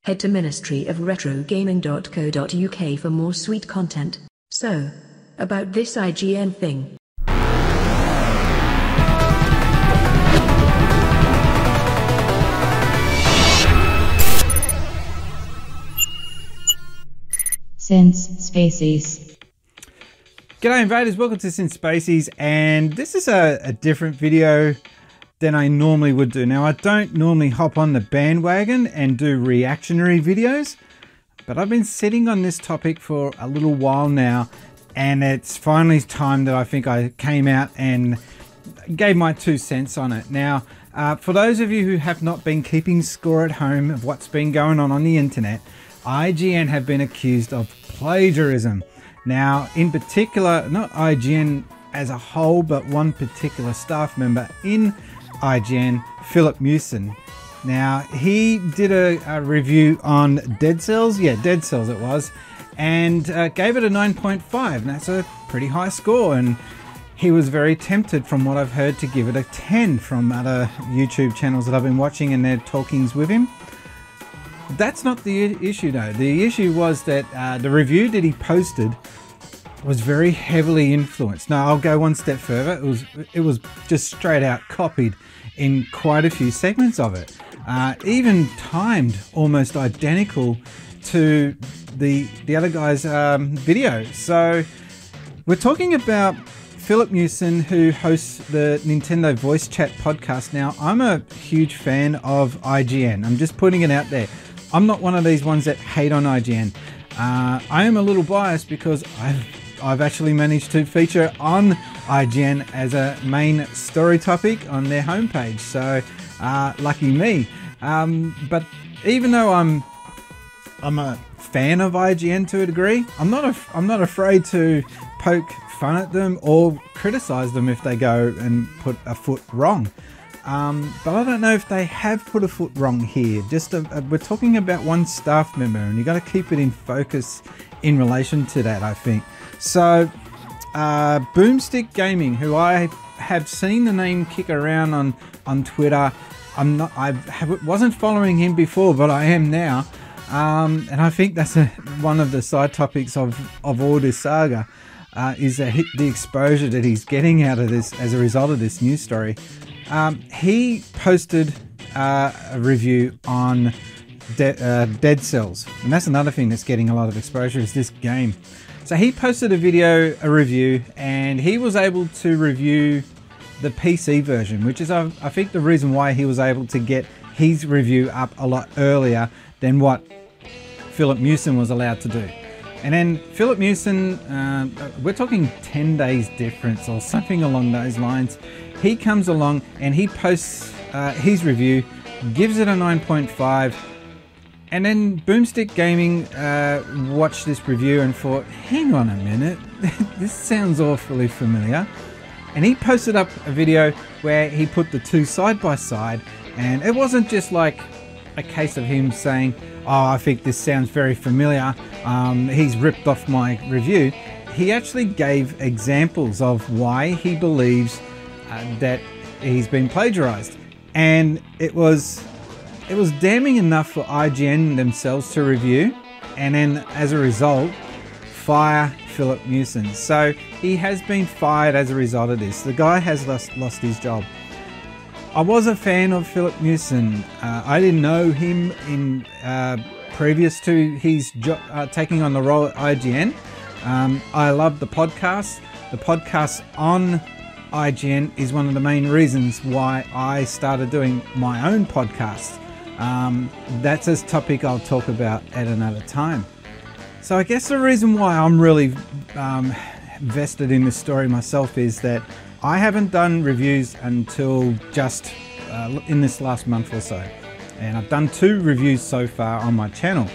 Head to ministryofretrogaming.co.uk for more sweet content. So, about this IGN thing. Since Spacies. G'day invaders, welcome to Since Spacies, and this is a different video than I normally would do. Now, I don't normally hop on the bandwagon and do reactionary videos, but I've been sitting on this topic for a little while now, and it's finally time that I think I came out and gave my 2 cents on it. Now, for those of you who have not been keeping score at home of what's been going on the internet, IGN have been accused of plagiarism. Now, in particular, not IGN as a whole, but one particular staff member in IGN, Filip Miucin. Now, he did a review on Dead Cells, Dead Cells it was, and gave it a 9.5, and that's a pretty high score, and he was very tempted, from what I've heard, to give it a 10 from other YouTube channels that I've been watching and their talkings with him. That's not the issue though. The issue was that the review that he posted was very heavily influenced. Now, I'll go one step further. It was just straight out copied in quite a few segments of it. Even timed almost identical to the other guy's video. So we're talking about Filip Miucin, who hosts the Nintendo Voice Chat podcast. Now, I'm a huge fan of IGN. I'm just putting it out there. I'm not one of these ones that hate on IGN. I am a little biased because I've actually managed to feature on IGN as a main story topic on their homepage. So lucky me. But even though I'm a fan of IGN to a degree, I'm not afraid to poke fun at them or criticize them if they go and put a foot wrong. But I don't know if they have put a foot wrong here. We're talking about one staff member, and you've got to keep it in focus in relation to that, I think. So, Boomstick Gaming, who I have seen the name kick around on Twitter. I wasn't following him before, but I am now. And I think that's one of the side topics of all this saga, is the exposure that he's getting out of this as a result of this news story. He posted a review on Dead Cells, and that's another thing that's getting a lot of exposure, is this game. So he posted a review, and he was able to review the PC version, which is I think the reason why he was able to get his review up a lot earlier than what Filip Miucin was allowed to do. And then Filip Miucin, we're talking 10 days difference or something along those lines. He comes along and he posts his review, gives it a 9.5, and then Boomstick Gaming watched this review and thought, hang on a minute, this sounds awfully familiar. And he posted up a video where he put the two side by side, and it wasn't just like a case of him saying, oh, I think this sounds very familiar, he's ripped off my review. He actually gave examples of why he believes that he's been plagiarized, and it was damning enough for IGN themselves to review, and then as a result fire Filip Miucin. So he has been fired as a result of this. The guy has lost his job. I was a fan of Filip Miucin. I didn't know him in previous to his taking on the role at IGN. I love the podcast. The podcast on IGN is one of the main reasons why I started doing my own podcast. That's a topic I'll talk about at another time. So I guess the reason why I'm really vested in this story myself is that I haven't done reviews until just in this last month or so. And I've done 2 reviews so far on my channel.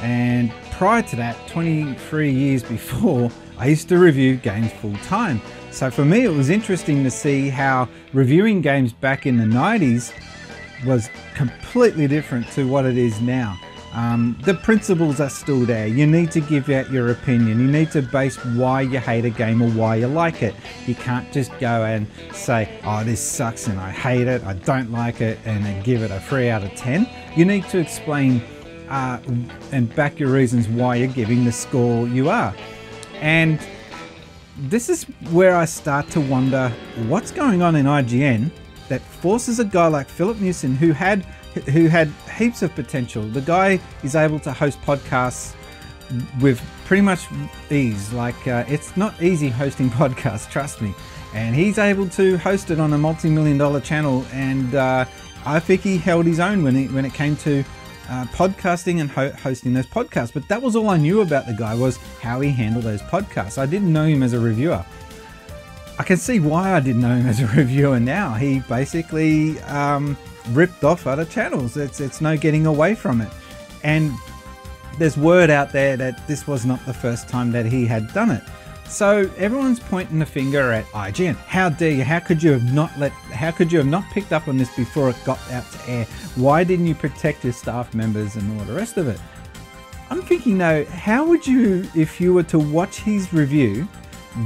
And prior to that, 23 years before, I used to review games full time. So for me, it was interesting to see how reviewing games back in the 90s was completely different to what it is now. The principles are still there. You need to give out your opinion. You need to base why you hate a game or why you like it. You can't just go and say, oh, this sucks and I hate it, I don't like it, and then give it a 3 out of 10. You need to explain and back your reasons why you're giving the score you are. And this is where I start to wonder what's going on in IGN that forces a guy like Filip Miucin, who had heaps of potential. The guy is able to host podcasts with pretty much ease. Like it's not easy hosting podcasts, trust me. And he's able to host it on a multi-million-dollar channel, and I think he held his own when it came to podcasting and hosting those podcasts. But that was all I knew about the guy, was how he handled those podcasts. I didn't know him as a reviewer. I can see why I didn't know him as a reviewer now. He basically ripped off other channels. It's no getting away from it. And there's word out there that this was not the first time that he had done it. So everyone's pointing the finger at IGN. How dare you? How could you have not picked up on this before it got out to air? Why didn't you protect your staff members and all the rest of it? I'm thinking though, how would you, if you were to watch his review,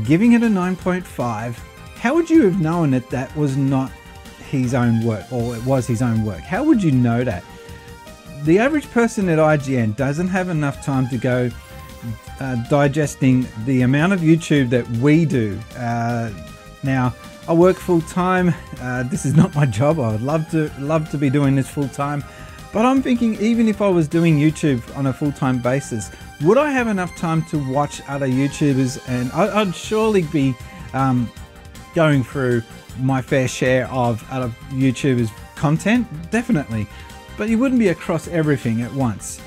giving it a 9.5, how would you have known that that was not his own work, or it was his own work? How would you know that? The average person at IGN doesn't have enough time to go digesting the amount of YouTube that we do. Now, I work full time. This is not my job. I would love to be doing this full time, but I'm thinking, even if I was doing YouTube on a full-time basis, would I have enough time to watch other YouTubers? And I'd surely be going through my fair share of other YouTubers' content, definitely, but you wouldn't be across everything at once.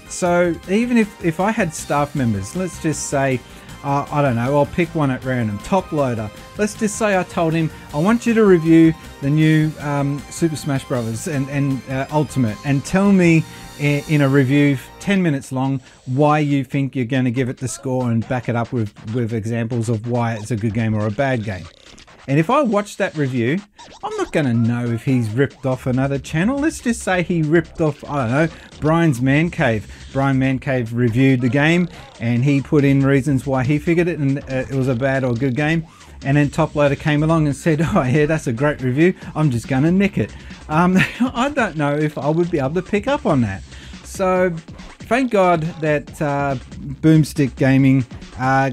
So even if I had staff members, let's just say, I don't know, I'll pick one at random, Top Loader. Let's just say I told him, I want you to review the new Super Smash Bros. and Ultimate, and tell me in a review 10 minutes long why you think you're going to give it the score, and back it up with examples of why it's a good game or a bad game. And if I watch that review, I'm not going to know if he's ripped off another channel. Let's just say he ripped off, I don't know, Brian's Man Cave. Brian Man Cave reviewed the game, and he put in reasons why he figured it, and it was a bad or good game. And then Top Loader came along and said, oh yeah, that's a great review, I'm just going to nick it. I don't know if I would be able to pick up on that. So thank God that Boomstick Gaming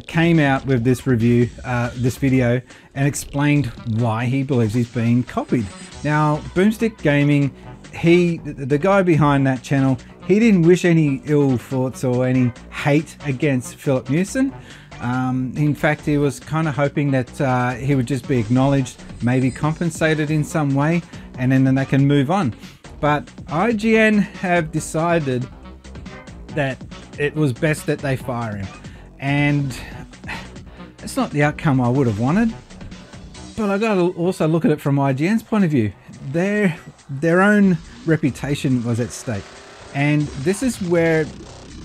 came out with this review, this video, and explained why he believes he's being copied. Now, Boomstick Gaming, the guy behind that channel, he didn't wish any ill thoughts or any hate against Filip Miucin. In fact, he was kind of hoping that he would just be acknowledged, maybe compensated in some way, and then they can move on. But IGN have decided that it was best that they fire him. And it's not the outcome I would have wanted. But I got to also look at it from IGN's point of view. Their own reputation was at stake. And this is where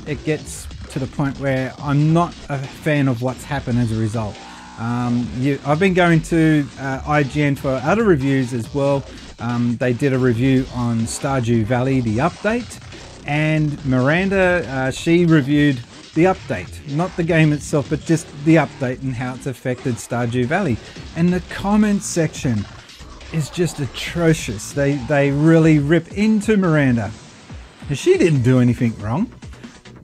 it gets to the point where I'm not a fan of what's happened as a result. I've been going to IGN for other reviews as well. They did a review on Stardew Valley, the update, and Miranda, she reviewed the update, not the game itself, but just the update and how it's affected Stardew Valley. And the comment section is just atrocious. They really rip into Miranda. She didn't do anything wrong.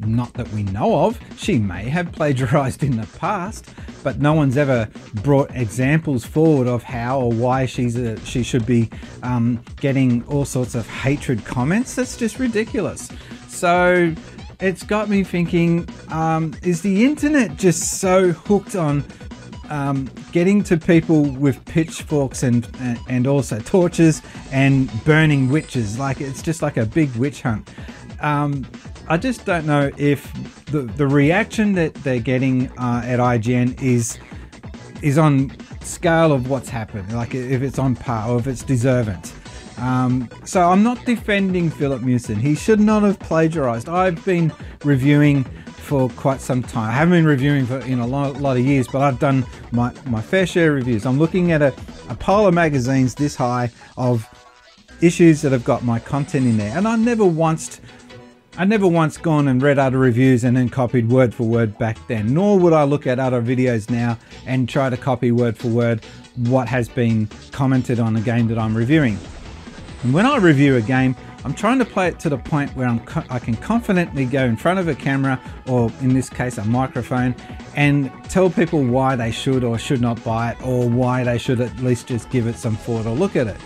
Not that we know of. She may have plagiarized in the past, but no one's ever brought examples forward of how or why she should be getting all sorts of hatred comments. That's just ridiculous. So it's got me thinking, is the internet just so hooked on getting to people with pitchforks and also torches and burning witches? Like, it's just like a big witch hunt. I just don't know if the reaction that they're getting at IGN is on scale of what's happened, like if it's on par or if it's deserving. So I'm not defending Filip Miucin. He should not have plagiarized. I've been reviewing for quite some time. I haven't been reviewing for a lot of years, but I've done my fair share of reviews. I'm looking at a pile of magazines this high of issues that have got my content in there, and I've never once gone and read other reviews and then copied word for word back then, nor would I look at other videos now and try to copy word for word what has been commented on the game that I'm reviewing. And when I review a game, I'm trying to play it to the point where I can confidently go in front of a camera, or in this case a microphone, and tell people why they should or should not buy it, or why they should at least just give it some thought or look at it.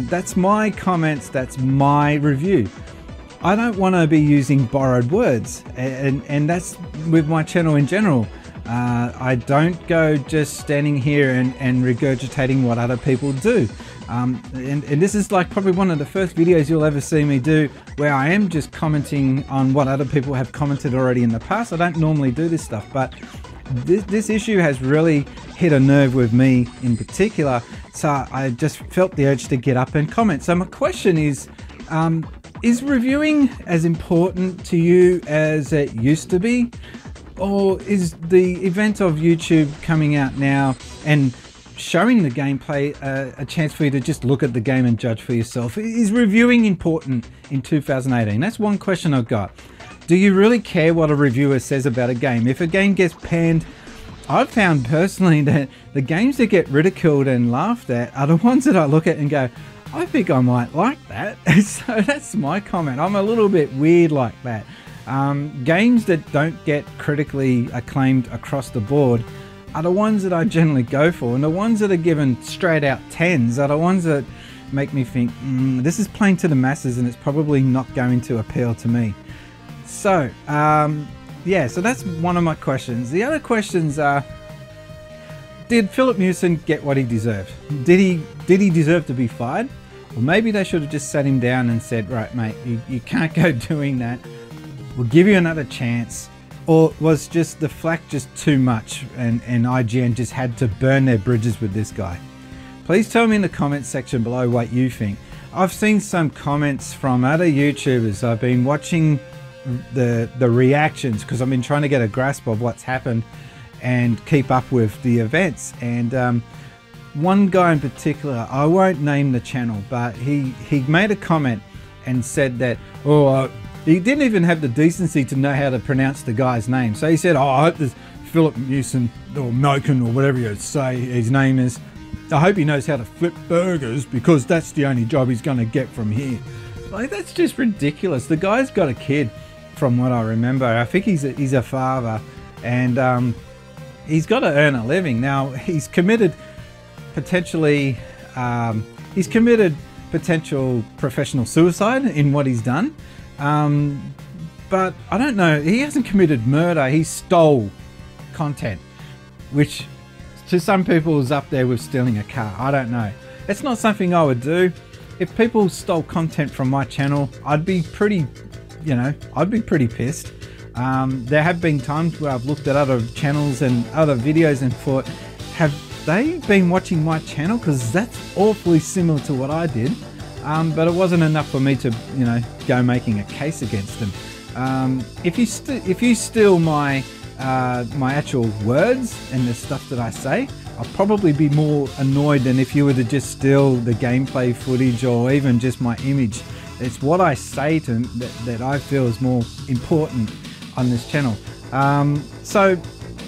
That's my comments, that's my review. I don't want to be using borrowed words, and that's with my channel in general. I don't go just standing here and regurgitating what other people do. And this is like probably one of the first videos you'll ever see me do where I am just commenting on what other people have commented already in the past. I don't normally do this stuff, but this issue has really hit a nerve with me in particular. So I just felt the urge to get up and comment. So my question is reviewing as important to you as it used to be? Or is the event of YouTube coming out now and showing the gameplay a chance for you to just look at the game and judge for yourself? Is reviewing important in 2018? That's one question I've got. Do you really care what a reviewer says about a game? If a game gets panned, I've found personally that the games that get ridiculed and laughed at are the ones that I look at and go, I think I might like that. So that's my comment. I'm a little bit weird like that. Games that don't get critically acclaimed across the board are the ones that I generally go for, and the ones that are given straight out 10s are the ones that make me think, this is playing to the masses and it's probably not going to appeal to me. So yeah, so that's one of my questions. The other questions are, did Filip Miucin get what he deserved? Did he deserve to be fired? Or maybe they should have just sat him down and said, right mate, you can't go doing that. We'll give you another chance. Or was just the flack just too much and IGN just had to burn their bridges with this guy? Please tell me in the comments section below what you think. I've seen some comments from other YouTubers. I've been watching the reactions because I've been trying to get a grasp of what's happened and keep up with the events. And one guy in particular, I won't name the channel, but he made a comment and said that, he didn't even have the decency to know how to pronounce the guy's name. So he said, I hope this Filip Miucin or Miucin or whatever you say his name is, I hope he knows how to flip burgers because that's the only job he's going to get from here. Like, that's just ridiculous. The guy's got a kid from what I remember. I think he's a father, and he's got to earn a living. Now, he's committed potential professional suicide in what he's done. But I don't know, he hasn't committed murder, he stole content, which to some people is up there with stealing a car. I don't know. It's not something I would do. If people stole content from my channel, I'd be pretty, I'd be pretty pissed. There have been times where I've looked at other channels and other videos and thought, have they been watching my channel? Because that's awfully similar to what I did. But it wasn't enough for me to, go making a case against them. If you steal my actual words and the stuff that I say, I'll probably be more annoyed than if you were to just steal the gameplay footage or even just my image. It's what I say to that I feel is more important on this channel. So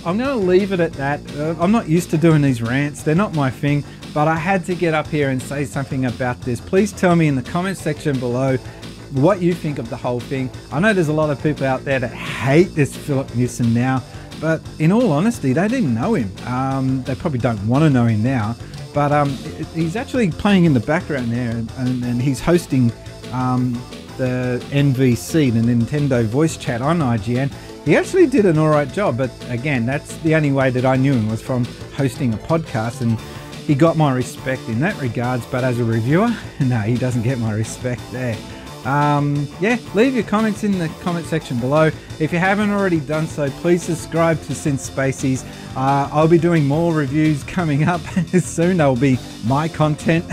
I'm going to leave it at that. I'm not used to doing these rants. They're not my thing. But I had to get up here and say something about this. Please tell me in the comment section below what you think of the whole thing. I know there's a lot of people out there that hate this Filip Miucin now, but in all honesty, they didn't know him. They probably don't want to know him now, but he's actually playing in the background there, and he's hosting the NVC, the Nintendo voice chat on IGN. He actually did an alright job, but again, that's the only way that I knew him, was from hosting a podcast, and he got my respect in that regards, but as a reviewer, no, he doesn't get my respect there. Yeah, leave your comments in the comment section below. If you haven't already done so, please subscribe to Synth Spaces. I'll be doing more reviews coming up soon. They'll be my content.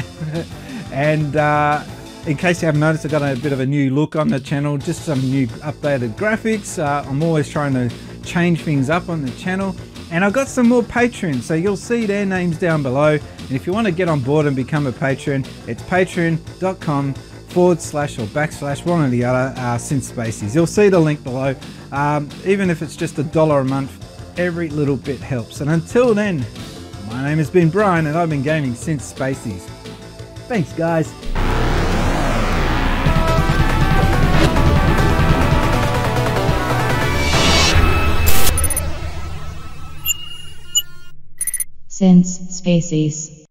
And in case you haven't noticed, I've got a bit of a new look on the channel, just some new updated graphics. I'm always trying to change things up on the channel. And I've got some more patrons, so you'll see their names down below. And if you want to get on board and become a patron, it's patreon.com// one or the other, Synth Spaces. You'll see the link below. Even if it's just $1 a month, every little bit helps. And until then, my name has been Brian, and I've been gaming Synth Spaces. Thanks, guys. Since species.